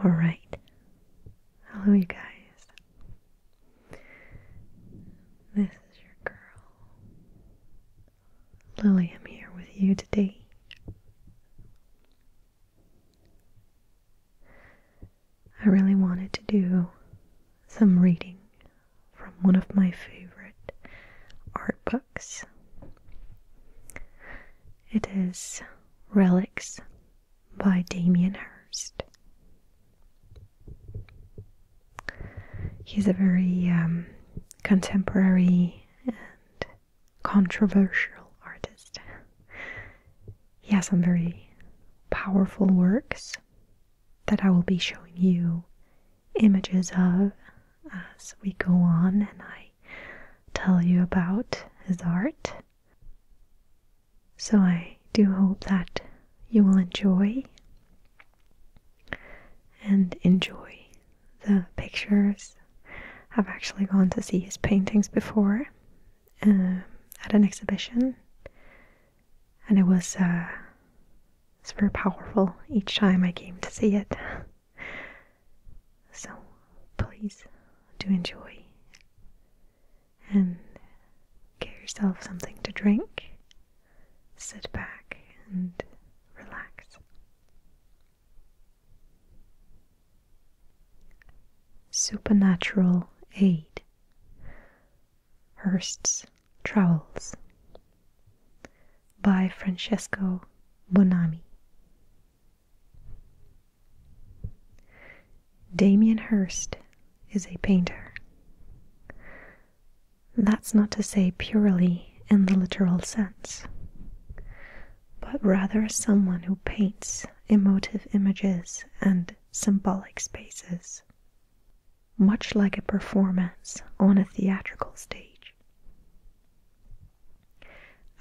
Alright. Hello, you guys. This is your girl, Lily. I'm here with you today. I really wanted to do some reading from one of my favorite art books. It is Relics by Damien Hirst. He's a very contemporary and controversial artist. He has some very powerful works that I will be showing you images of as we go on and I tell you about his art. So I do hope that you will enjoy the pictures. I've actually gone to see his paintings before at an exhibition, and it was very powerful each time I came to see it. So please do enjoy and get yourself something to drink, sit back and relax. Supernatural Aid, Hirst's Travels by Francesco Bonami. Damien Hirst is a painter. That's not to say purely in the literal sense, but rather as someone who paints emotive images and symbolic spaces, much like a performance on a theatrical stage.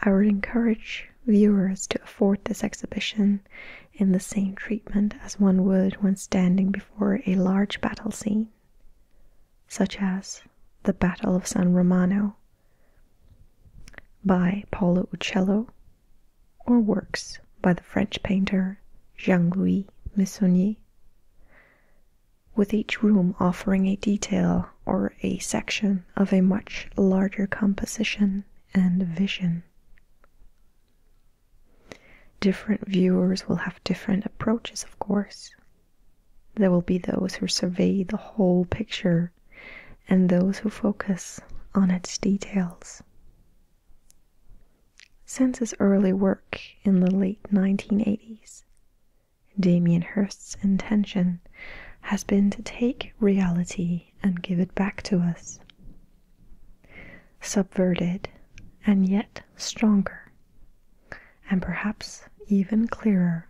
I would encourage viewers to afford this exhibition in the same treatment as one would when standing before a large battle scene, such as the Battle of San Romano by Paolo Uccello, or works by the French painter Jean-Louis Meissonier, with each room offering a detail or a section of a much larger composition and vision. Different viewers will have different approaches, of course. There will be those who survey the whole picture and those who focus on its details. Since his early work in the late 1980s, Damien Hirst's intention has been to take reality and give it back to us, subverted and yet stronger, and perhaps even clearer.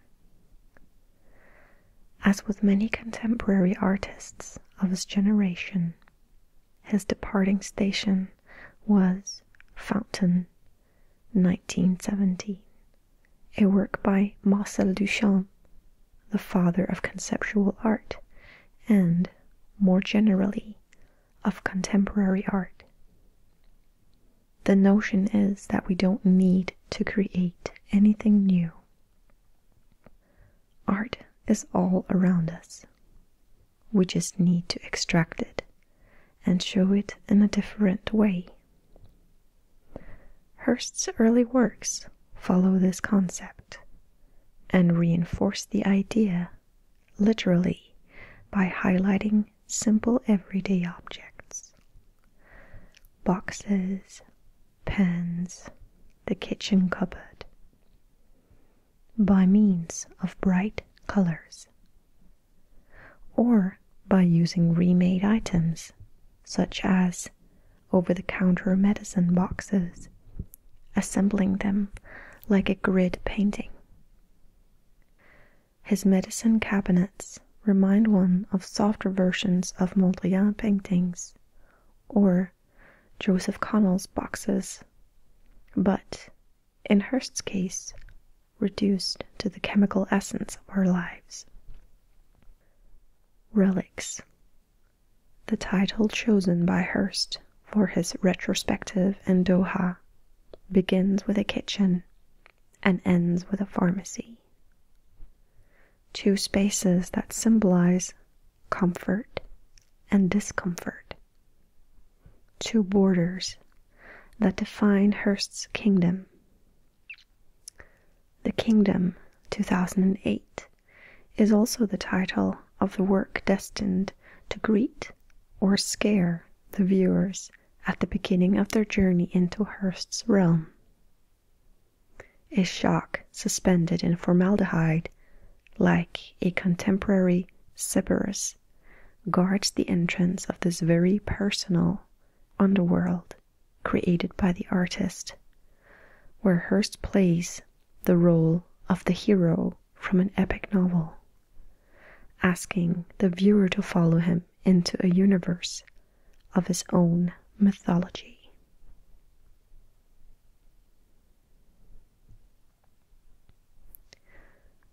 As with many contemporary artists of his generation, his departing station was Fountain, 1917, a work by Marcel Duchamp, the father of conceptual art and, more generally, of contemporary art. The notion is that we don't need to create anything new. Art is all around us. We just need to extract it and show it in a different way. Hirst's early works follow this concept and reinforce the idea literally by highlighting simple everyday objects. Boxes, pens, the kitchen cupboard, by means of bright colors, or by using remade items such as over-the-counter medicine boxes, assembling them like a grid painting. His medicine cabinets remind one of softer versions of Mondrian paintings or Joseph Connell's boxes, but, in Hirst's case, reduced to the chemical essence of our lives. Relics, the title chosen by Hirst for his retrospective in Doha, begins with a kitchen and ends with a pharmacy. Two spaces that symbolize comfort and discomfort. Two borders that define Hirst's kingdom. The Kingdom, 2008, is also the title of the work destined to greet or scare the viewers at the beginning of their journey into Hirst's realm. A shock suspended in formaldehyde, like a contemporary Cerberus, guards the entrance of this very personal underworld created by the artist, where Hirst plays the role of the hero from an epic novel, asking the viewer to follow him into a universe of his own mythology.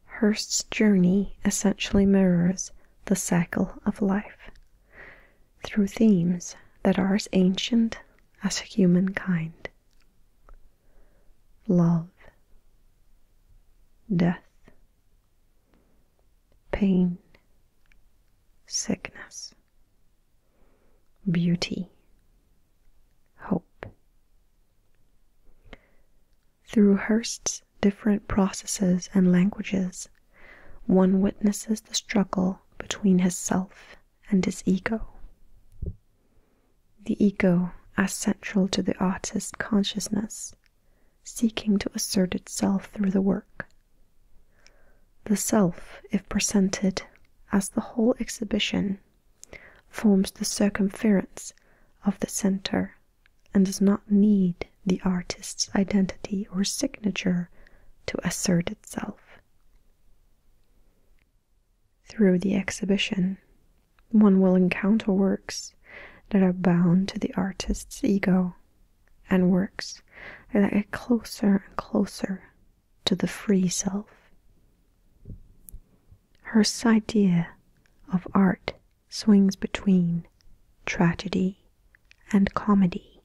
Hirst's journey essentially mirrors the cycle of life through themes that are as ancient as humankind: love, death, pain, sickness, beauty, hope. Through Hirst's different processes and languages, one witnesses the struggle between his self and his ego. The ego as central to the artist's consciousness, seeking to assert itself through the work. The self, if presented as the whole exhibition, forms the circumference of the center and does not need the artist's identity or signature to assert itself. Through the exhibition, one will encounter works that are bound to the artist's ego and works that get closer and closer to the free self. Hirst's idea of art swings between tragedy and comedy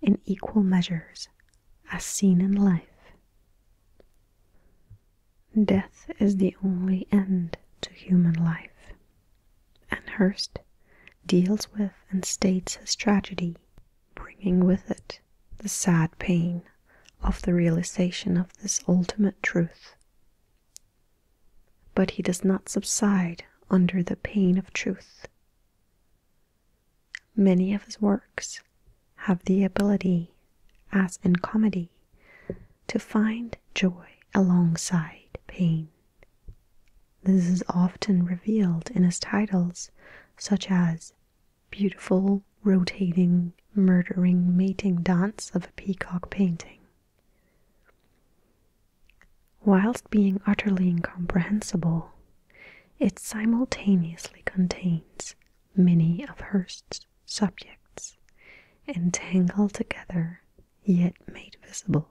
in equal measures as seen in life. Death is the only end to human life, and Hirst deals with and states his tragedy, bringing with it the sad pain of the realization of this ultimate truth. But he does not subside under the pain of truth. Many of his works have the ability, as in comedy, to find joy alongside pain. This is often revealed in his titles, such as Beautiful, Rotating, Murdering, Mating Dance of a Peacock Painting. Whilst being utterly incomprehensible, it simultaneously contains many of Hirst's subjects, entangled together yet made visible,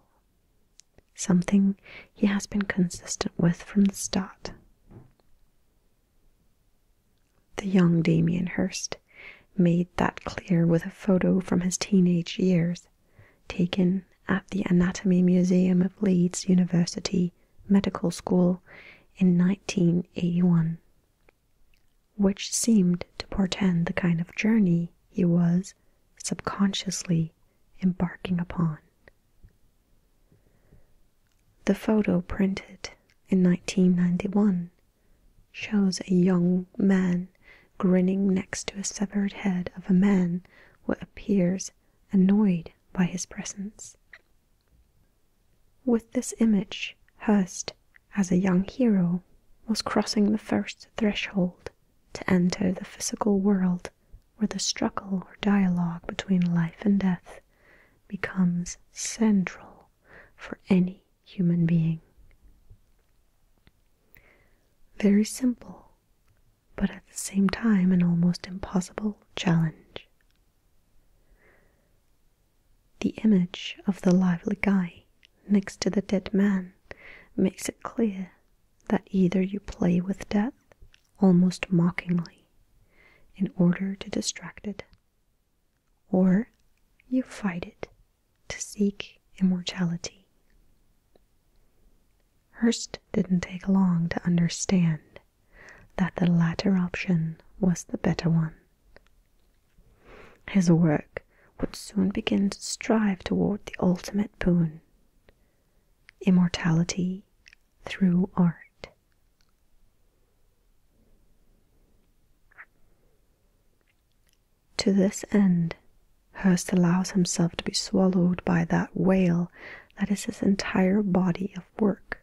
something he has been consistent with from the start. The young Damien Hirst made that clear with a photo from his teenage years, taken at the Anatomy Museum of Leeds University Medical School in 1981, which seemed to portend the kind of journey he was subconsciously embarking upon. The photo, printed in 1991, shows a young man grinning next to a severed head of a man who appears annoyed by his presence. With this image, Hirst, as a young hero, was crossing the first threshold to enter the physical world where the struggle or dialogue between life and death becomes central for any human being. Very simple, but at the same time an almost impossible challenge. The image of the lively guy next to the dead man makes it clear that either you play with death almost mockingly in order to distract it, or you fight it to seek immortality. Hirst didn't take long to understand that the latter option was the better one. His work would soon begin to strive toward the ultimate boon, immortality through art. To this end, Hirst allows himself to be swallowed by that whale that is his entire body of work.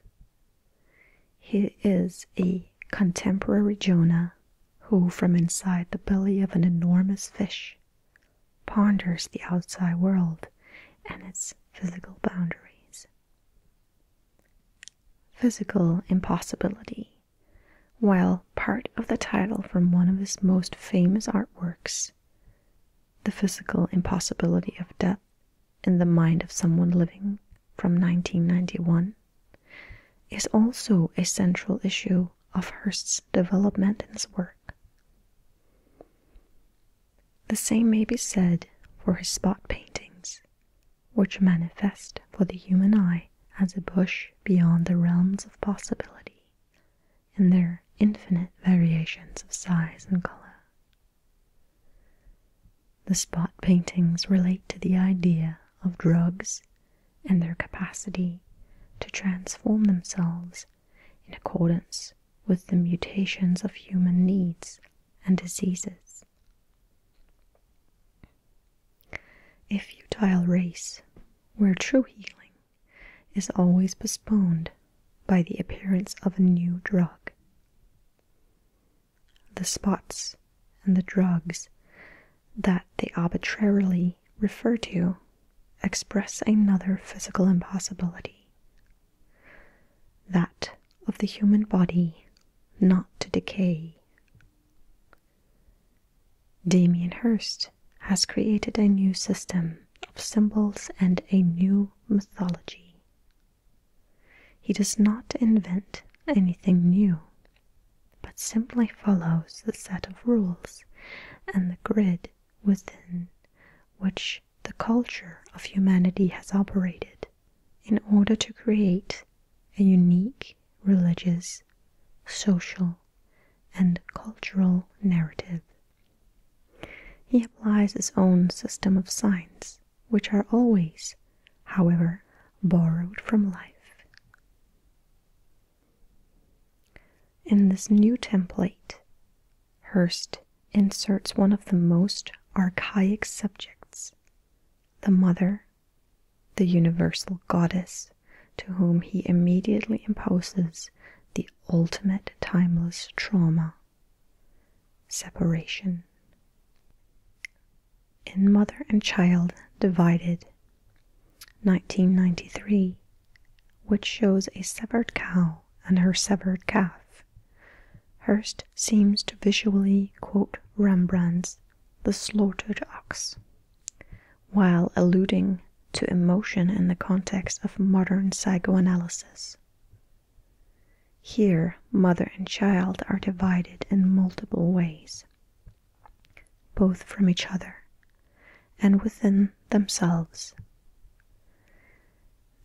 He is a contemporary Jonah who, from inside the belly of an enormous fish, ponders the outside world and its physical boundaries. Physical impossibility, while part of the title from one of his most famous artworks, The Physical Impossibility of Death in the Mind of Someone Living from 1991, is also a central issue of Hirst's development in his work. The same may be said for his spot paintings, which manifest for the human eye as a bush beyond the realms of possibility in their infinite variations of size and color. The spot paintings relate to the idea of drugs and their capacity to transform themselves in accordance with the mutations of human needs and diseases. A futile race where true healing is always postponed by the appearance of a new drug. The spots and the drugs that they arbitrarily refer to express another physical impossibility, that of the human body not to decay. Damien Hirst has created a new system of symbols and a new mythology. He does not invent anything new, but simply follows the set of rules and the grid within which the culture of humanity has operated in order to create a unique religious, social, and cultural narrative. He applies his own system of signs, which are always, however, borrowed from life. In this new template, Hirst inserts one of the most archaic subjects, the mother, the universal goddess, to whom he immediately imposes the ultimate timeless trauma, separation. In Mother and Child Divided, 1993, which shows a severed cow and her severed calf, Hirst seems to visually quote Rembrandt's The Slaughtered Ox, while alluding to emotion in the context of modern psychoanalysis. Here, mother and child are divided in multiple ways, both from each other and within themselves.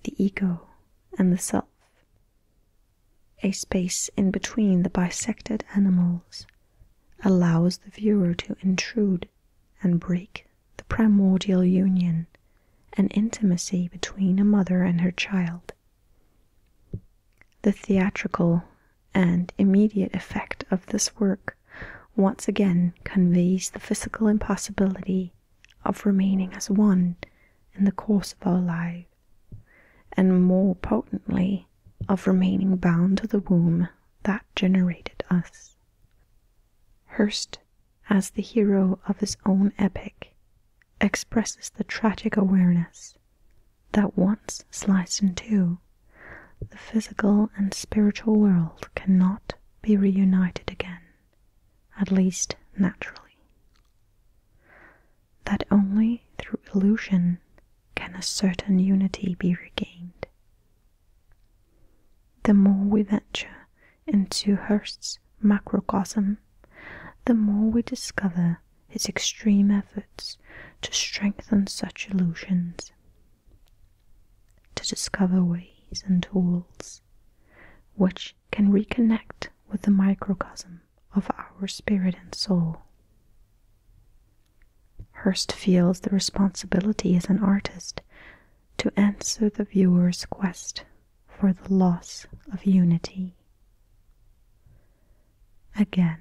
The ego and the self, a space in between the bisected animals, allows the viewer to intrude and break the primordial union and intimacy between a mother and her child. The theatrical and immediate effect of this work once again conveys the physical impossibility of remaining as one in the course of our life, and more potently of remaining bound to the womb that generated us. Hirst, as the hero of his own epic, expresses the tragic awareness that once sliced in two, the physical and spiritual world cannot be reunited again, at least naturally. That only through illusion can a certain unity be regained. The more we venture into Hirst's macrocosm, the more we discover his extreme efforts to strengthen such illusions, to discover ways and tools which can reconnect with the microcosm of our spirit and soul. Hirst feels the responsibility as an artist to answer the viewer's quest for the loss of unity. Again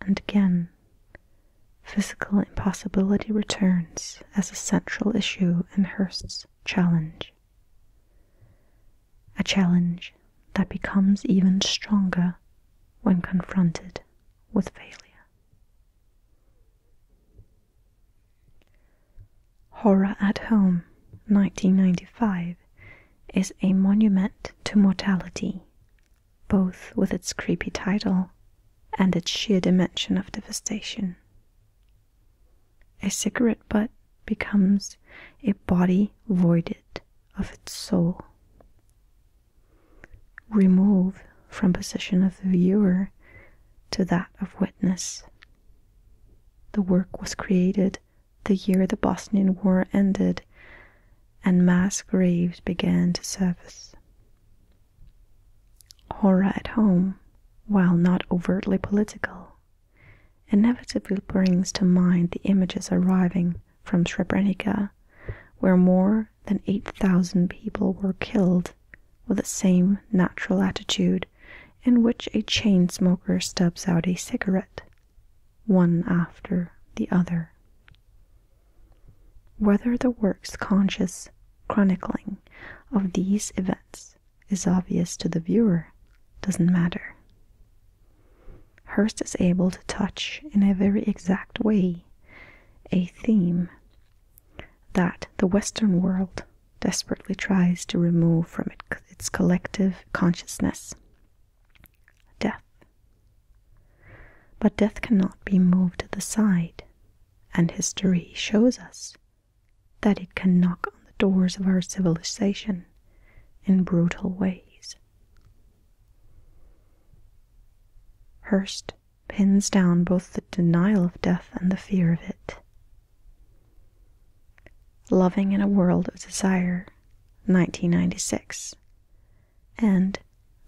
and again, physical impossibility returns as a central issue in Hirst's challenge. A challenge that becomes even stronger when confronted with failure. Horror at Home, 1995, is a monument to mortality, both with its creepy title and its sheer dimension of devastation. A cigarette butt becomes a body voided of its soul. Remove from position of the viewer to that of witness. The work was created the year the Bosnian War ended and mass graves began to surface. Horror at Home, while not overtly political, inevitably brings to mind the images arriving from Srebrenica, where more than 8,000 people were killed with the same natural attitude in which a chain smoker stubs out a cigarette, one after the other. Whether the work's conscious chronicling of these events is obvious to the viewer doesn't matter. Hirst is able to touch in a very exact way a theme that the Western world desperately tries to remove from its collective consciousness: death. But death cannot be moved to the side, and history shows us that it can knock on the doors of our civilization in brutal ways. Hirst pins down both the denial of death and the fear of it. Loving in a World of Desire, 1996, and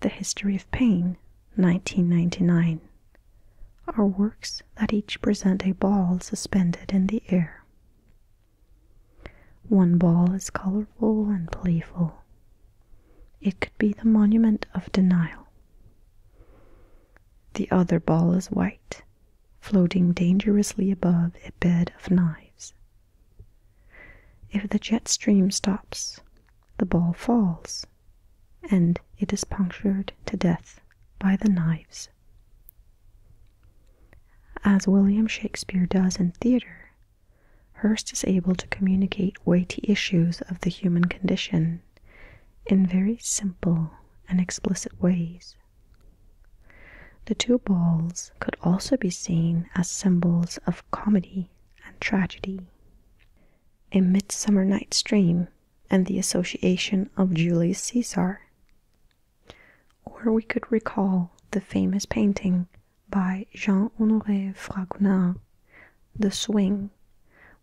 The History of Pain, 1999, are works that each present a ball suspended in the air. One ball is colorful and playful. It could be the monument of denial. The other ball is white, floating dangerously above a bed of knives. If the jet stream stops, the ball falls, and it is punctured to death by the knives. As William Shakespeare does in theater, Hirst is able to communicate weighty issues of the human condition in very simple and explicit ways. The two balls could also be seen as symbols of comedy and tragedy. A Midsummer Night's Dream and the association of Julius Caesar. Or we could recall the famous painting by Jean-Honoré Fragonard, The Swing,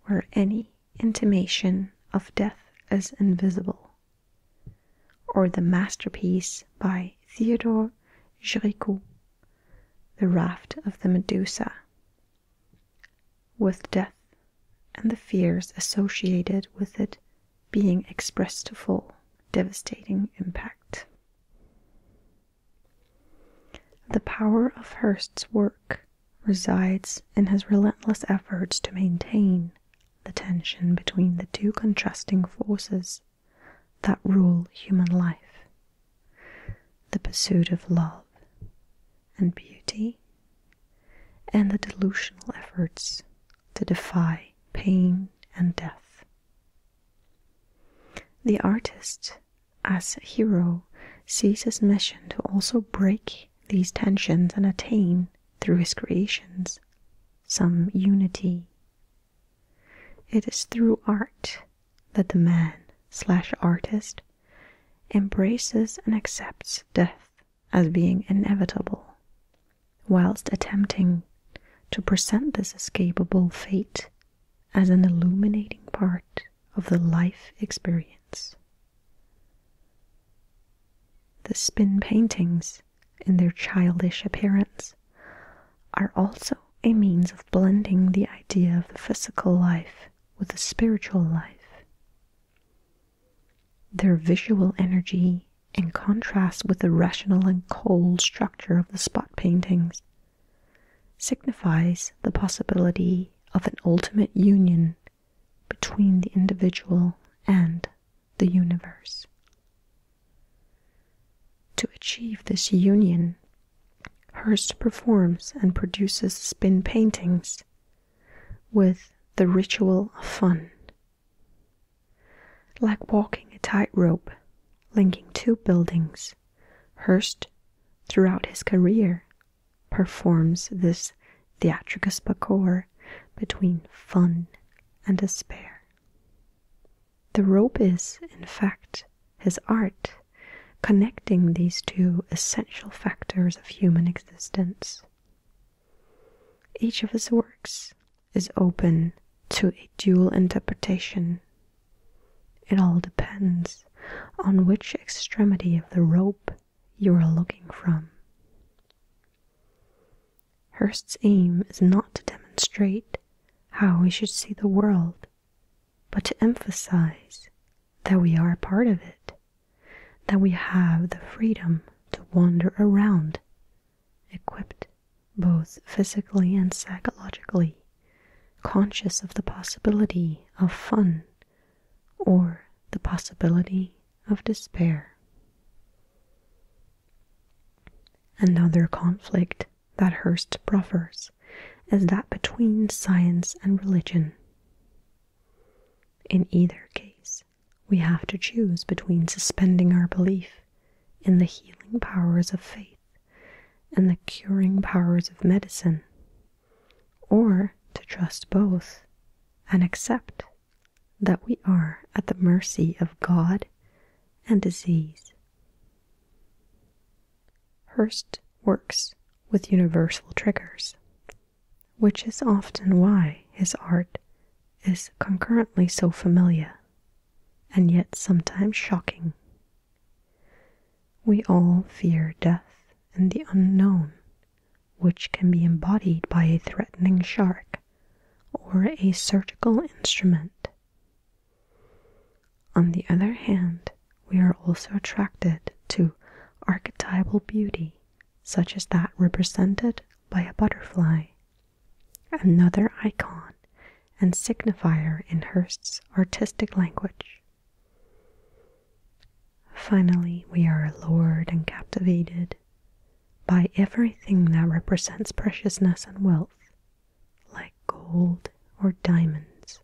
where any intimation of death is invisible. Or the masterpiece by Theodore Géricault, The Raft of the Medusa, with death and the fears associated with it being expressed to full devastating impact. The power of Hirst's work resides in his relentless efforts to maintain the tension between the two contrasting forces that rule human life: the pursuit of love and beauty, and the delusional efforts to defy pain and death. The artist, as a hero, sees his mission to also break these tensions and attain, through his creations, some unity. It is through art that the man/artist embraces and accepts death as being inevitable, whilst attempting to present this escapable fate as an illuminating part of the life experience. The spin paintings, in their childish appearance, are also a means of blending the idea of the physical life with the spiritual life. Their visual energy, in contrast with the rational and cold structure of the spot paintings, signifies the possibility of an ultimate union between the individual and the universe. To achieve this union, Hirst performs and produces spin paintings with the ritual of fun. Like walking a tightrope linking two buildings, Hirst, throughout his career, performs this theatricus parcours between fun and despair. The rope is, in fact, his art, connecting these two essential factors of human existence. Each of his works is open to a dual interpretation. It all depends on which extremity of the rope you are looking from. Hirst's aim is not to demonstrate how we should see the world, but to emphasize that we are a part of it, that we have the freedom to wander around, equipped both physically and psychologically, conscious of the possibility of fun or the possibility of despair. Another conflict that Hirst proffers is that between science and religion. In either case, we have to choose between suspending our belief in the healing powers of faith and the curing powers of medicine, or to trust both and accept that we are at the mercy of God and disease. Hirst works with universal triggers, which is often why his art is concurrently so familiar and yet sometimes shocking. We all fear death and the unknown, which can be embodied by a threatening shark or a surgical instrument. On the other hand, we are also attracted to archetypal beauty, such as that represented by a butterfly, another icon and signifier in Hirst's artistic language. Finally, we are allured and captivated by everything that represents preciousness and wealth, like gold or diamonds.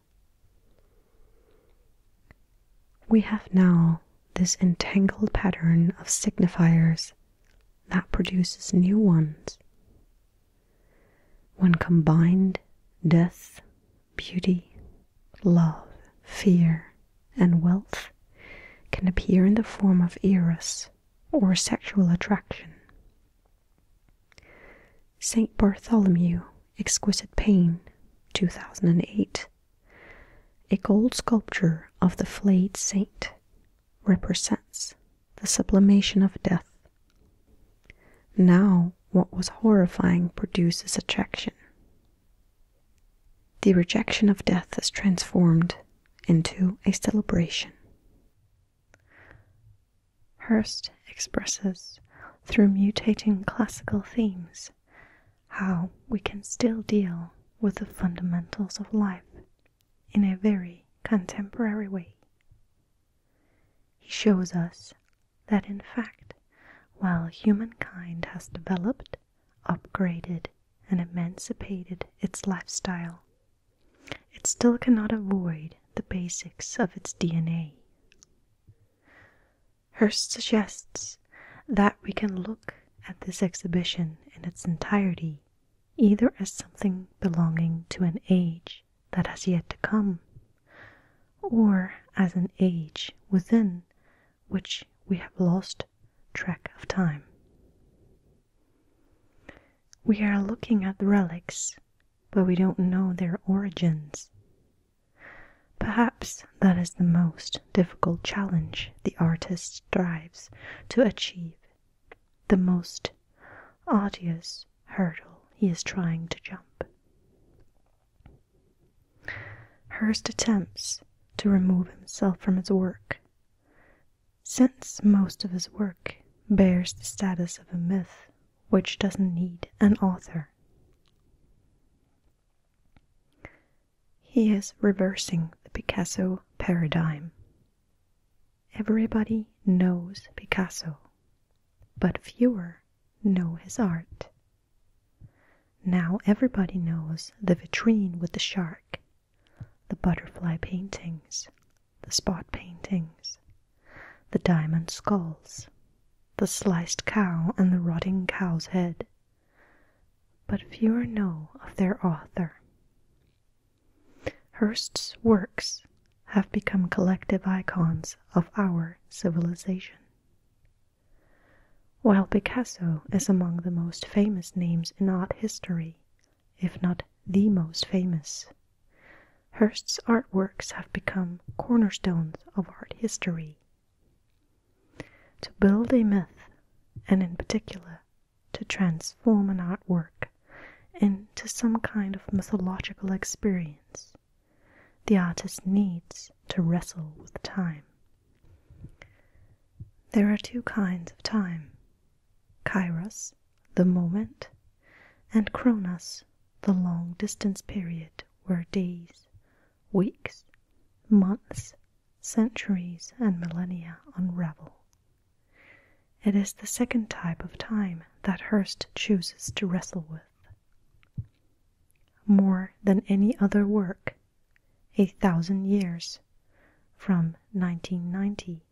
We have now this entangled pattern of signifiers that produces new ones. When combined, death, beauty, love, fear, and wealth can appear in the form of eros or sexual attraction. St. Bartholomew, Exquisite Pain, 2008. A gold sculpture of the flayed saint represents the sublimation of death. Now, what was horrifying produces attraction. The rejection of death is transformed into a celebration. Hirst expresses, through mutating classical themes, how we can still deal with the fundamentals of life in a very contemporary way. He shows us that, in fact, while humankind has developed, upgraded, and emancipated its lifestyle, it still cannot avoid the basics of its DNA. Hirst suggests that we can look at this exhibition in its entirety either as something belonging to an age that has yet to come, or as an age within which we have lost track of time. We are looking at the relics, but we don't know their origins. Perhaps that is the most difficult challenge the artist strives to achieve, the most arduous hurdle he is trying to jump. Hearst attempts to remove himself from his work, since most of his work bears the status of a myth which doesn't need an author. He is reversing the Picasso paradigm. Everybody knows Picasso, but fewer know his art. Now everybody knows the vitrine with the shark, the butterfly paintings, the spot paintings, the diamond skulls, the sliced cow and the rotting cow's head, but fewer know of their author. Hearst's works have become collective icons of our civilization. While Picasso is among the most famous names in art history, if not the most famous, Hearst's artworks have become cornerstones of art history. To build a myth, and in particular, to transform an artwork into some kind of mythological experience, the artist needs to wrestle with time. There are two kinds of time: Kairos, the moment, and Chronos, the long distance period where days, weeks, months, centuries, and millennia unravel. It is the second type of time that Hearst chooses to wrestle with. More than any other work, 1,000 Years, from 1990,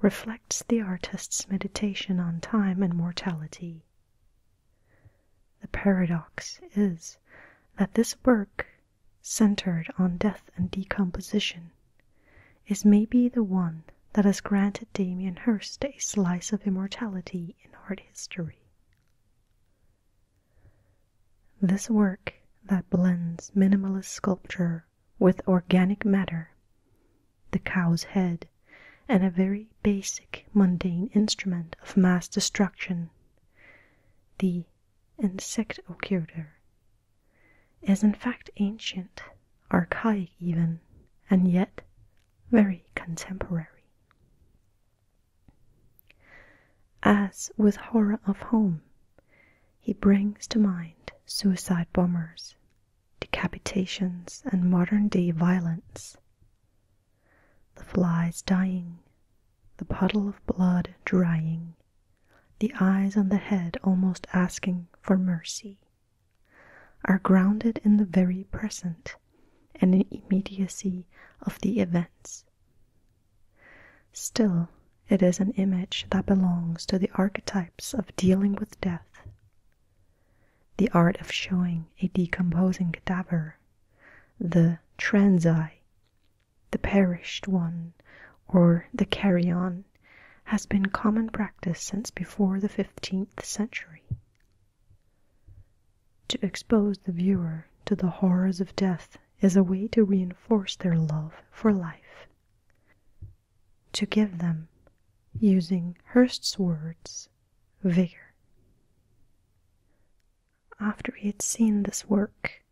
reflects the artist's meditation on time and mortality. The paradox is that this work, centered on death and decomposition, is maybe the one that has granted Damien Hirst a slice of immortality in art history. This work that blends minimalist sculpture with organic matter, the cow's head, and a very basic, mundane instrument of mass destruction, the insectocultor, is in fact ancient, archaic even, and yet very contemporary. As with Horror of Home, he brings to mind suicide bombers, decapitations, and modern-day violence. The flies dying, the puddle of blood drying, the eyes on the head almost asking for mercy, are grounded in the very present and in immediacy of the events. Still, it is an image that belongs to the archetypes of dealing with death, the art of showing a decomposing cadaver, the transei, the perished one, or the carrion, has been common practice since before the 15th century. To expose the viewer to the horrors of death is a way to reinforce their love for life. To give them, using Hearst's words, vigor. After he had seen this work,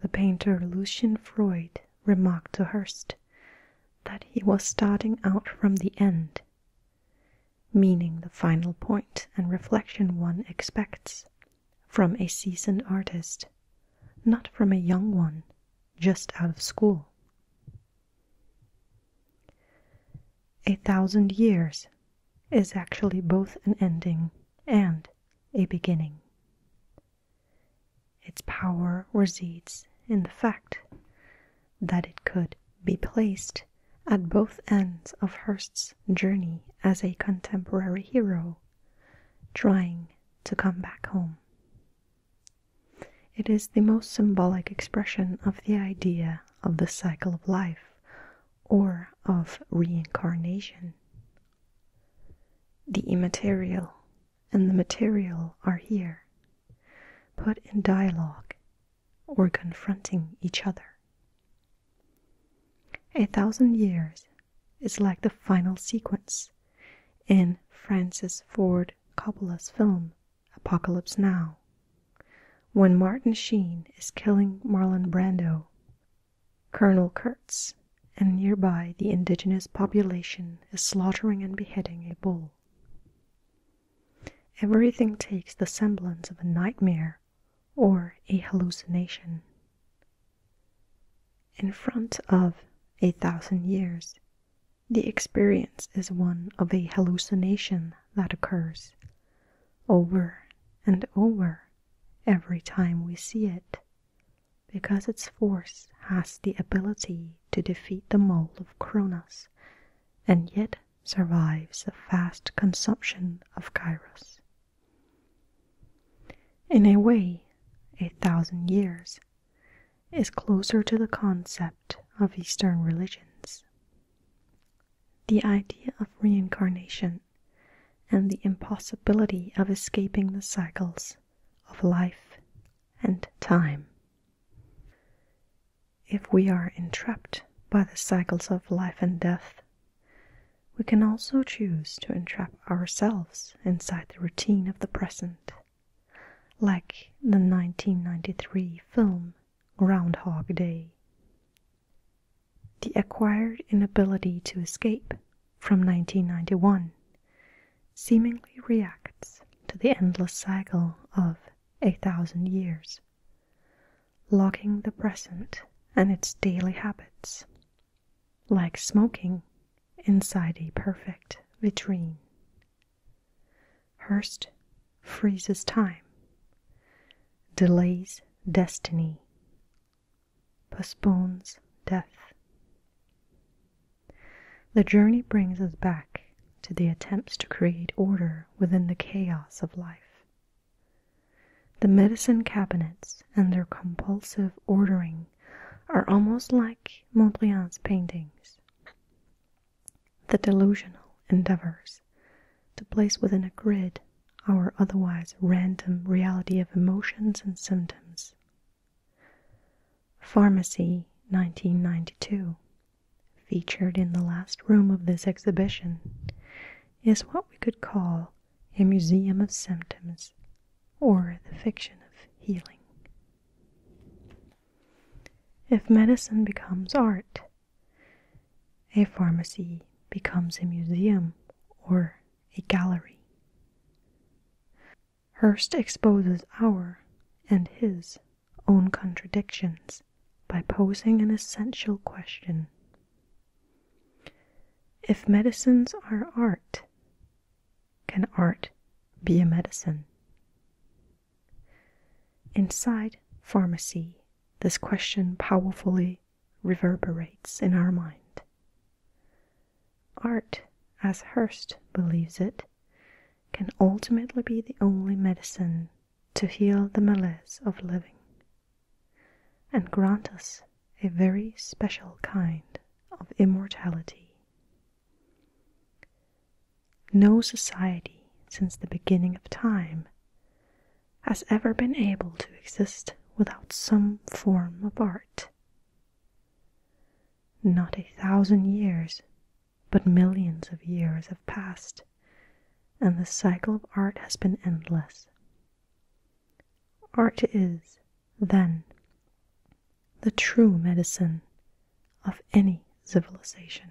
the painter Lucian Freud remarked to Hearst that he was starting out from the end, meaning the final point and reflection one expects from a seasoned artist, not from a young one just out of school. 1,000 Years is actually both an ending and a beginning. Its power resides in the fact that it could be placed at both ends of Hearst's journey as a contemporary hero trying to come back home. It is the most symbolic expression of the idea of the cycle of life or of reincarnation. The immaterial and the material are here, put in dialogue or confronting each other. 1,000 Years is like the final sequence in Francis Ford Coppola's film Apocalypse Now, when Martin Sheen is killing Marlon Brando, Colonel Kurtz, and nearby the indigenous population is slaughtering and beheading a bull. Everything takes the semblance of a nightmare or a hallucination. In front of 1,000 years, the experience is one of a hallucination that occurs over and over every time we see it, because its force has the ability to defeat the mold of Kronos and yet survives the fast consumption of Kairos. In a way, 1,000 years is closer to the concept of Eastern religions. The idea of reincarnation and the impossibility of escaping the cycles of life and time. If we are entrapped by the cycles of life and death, we can also choose to entrap ourselves inside the routine of the present, like the 1993 film Groundhog Day. The acquired inability to escape from 1991 seemingly reacts to the endless cycle of 1,000 years, locking the present and its daily habits, like smoking inside a perfect vitrine. Hearst freezes time, delays destiny, postpones death. The journey brings us back to the attempts to create order within the chaos of life. The medicine cabinets and their compulsive ordering are almost like Mondrian's paintings. The delusional endeavors to place within a grid our otherwise random reality of emotions and symptoms. Pharmacy 1992, featured in the last room of this exhibition, is what we could call a museum of symptoms, or the fiction of healing. If medicine becomes art, a pharmacy becomes a museum or a gallery. Hearst exposes our and his own contradictions by posing an essential question. If medicines are art, can art be a medicine? Inside pharmacy, this question powerfully reverberates in our mind. Art, as Hearst believes it, can ultimately be the only medicine to heal the malaise of living, and grant us a very special kind of immortality. No society since the beginning of time has ever been able to exist without some form of art. Not 1,000 years, but millions of years have passed, and the cycle of art has been endless. Art is, then, the true medicine of any civilization.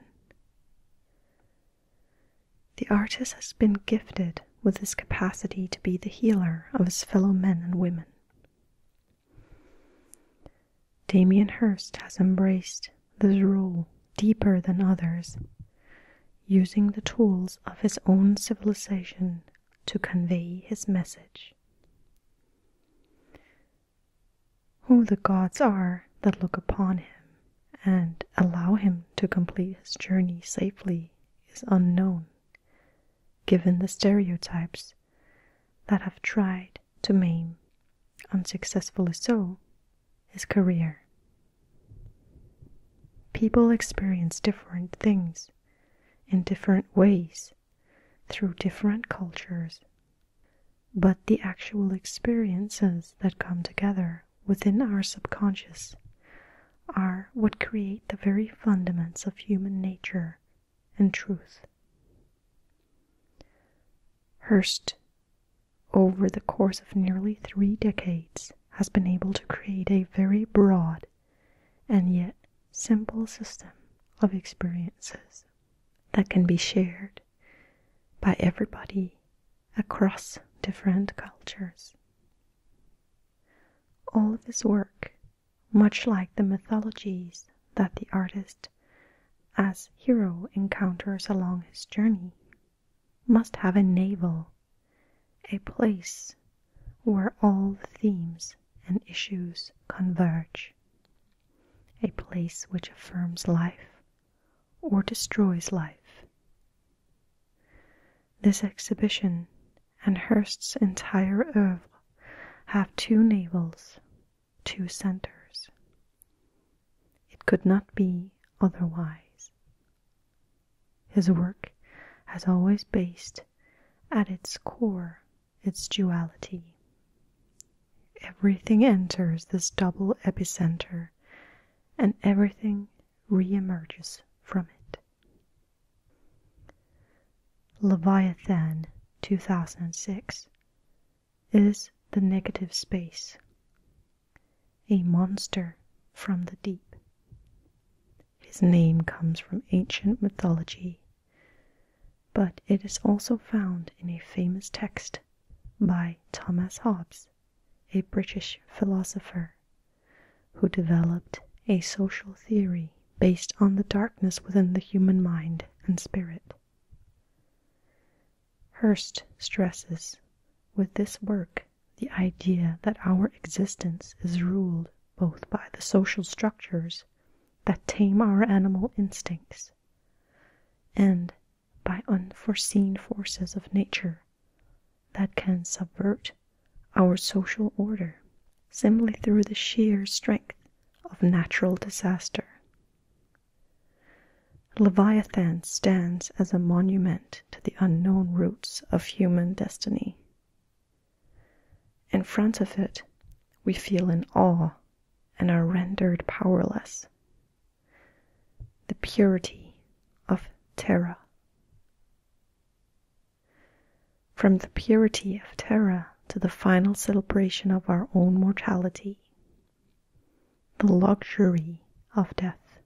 The artist has been gifted with his capacity to be the healer of his fellow men and women. Damien Hirst has embraced this role deeper than others, using the tools of his own civilization to convey his message. Who the gods are that look upon him and allow him to complete his journey safely is unknown, given the stereotypes that have tried to maim, unsuccessfully so, his career. People experience different things in different ways through different cultures, but the actual experiences that come together within our subconscious are what create the very fundaments of human nature and truth. Hearst, over the course of nearly 3 decades, has been able to create a very broad and yet simple system of experiences that can be shared by everybody across different cultures. All of his work, much like the mythologies that the artist as hero encounters along his journey, must have a navel, a place where all the themes and issues converge, a place which affirms life or destroys life. This exhibition and Hirst's entire oeuvre have two navels, two centers. It could not be otherwise. His work has always based at its core its duality. Everything enters this double epicenter and everything re-emerges from it. Leviathan 2006 is the negative space, a monster from the deep. His name comes from ancient mythology, but it is also found in a famous text by Thomas Hobbes, a British philosopher who developed a social theory based on the darkness within the human mind and spirit. Hirst stresses with this work the idea that our existence is ruled both by the social structures that tame our animal instincts and by unforeseen forces of nature that can subvert our social order simply through the sheer strength of natural disaster. Leviathan stands as a monument to the unknown roots of human destiny. In front of it, we feel in awe and are rendered powerless. The purity of Terra. From the purity of Terra to the final celebration of our own mortality, the luxury of death.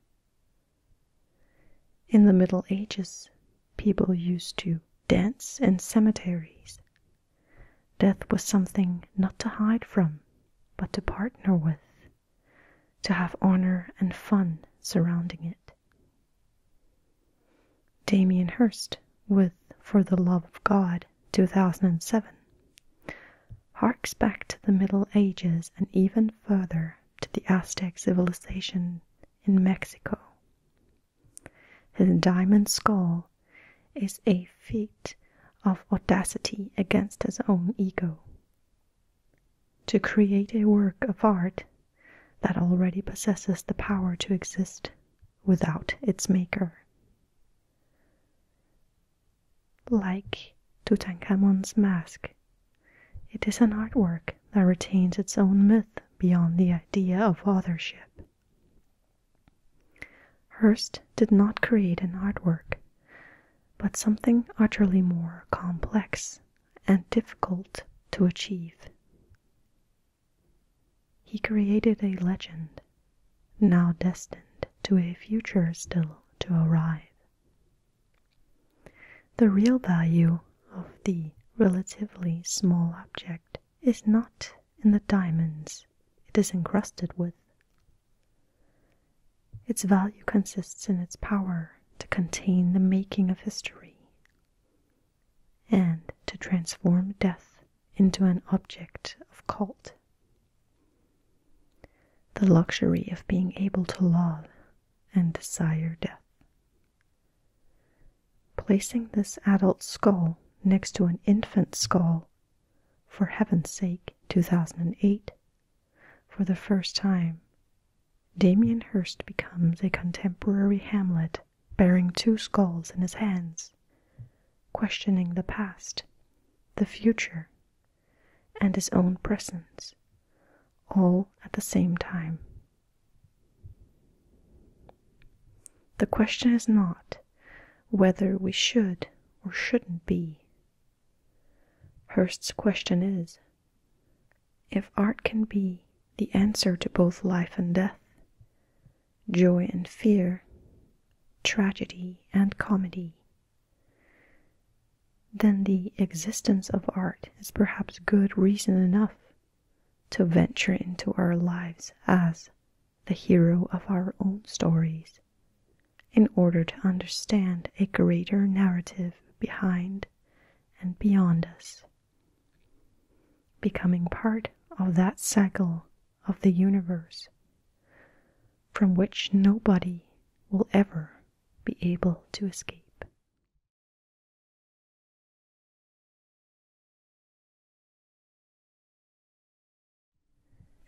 In the Middle Ages, people used to dance in cemeteries. Death was something not to hide from, but to partner with, to have honor and fun surrounding it. Damien Hirst, with For the Love of God, 2007, harks back to the Middle Ages and even further to the Aztec civilization in Mexico. His diamond skull is a feat of audacity against his own ego. To create a work of art that already possesses the power to exist without its maker. Like Tutankhamun's mask, it is an artwork that retains its own myth beyond the idea of authorship. Hirst did not create an artwork, but something utterly more complex and difficult to achieve. He created a legend, now destined to a future still to arrive. The real value of the relatively small object is not in the diamonds it is encrusted with. Its value consists in its power to contain the making of history and to transform death into an object of cult. The luxury of being able to love and desire death. Placing this adult skull next to an infant skull, for heaven's sake, 2008, for the first time, Damien Hirst becomes a contemporary Hamlet bearing two skulls in his hands, questioning the past, the future, and his own presence, all at the same time. The question is not whether we should or shouldn't be. Hirst's question if art can be the answer to both life and death, joy and fear, tragedy and comedy, then the existence of art is perhaps good reason enough to venture into our lives as the hero of our own stories, in order to understand a greater narrative behind and beyond us, becoming part of that cycle of the universe from which nobody will ever be able to escape.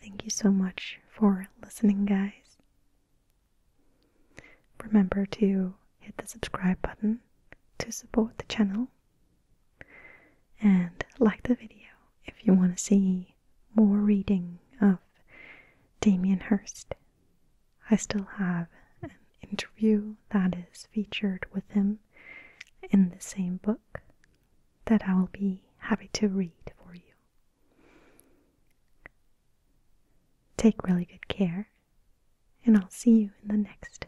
Thank you so much for listening, guys. Remember to hit the subscribe button to support the channel, and like the video if you want to see more reading of Damien Hirst. I still have an interview that is featured with him in the same book that I will be happy to read for you. Take really good care, and I'll see you in the next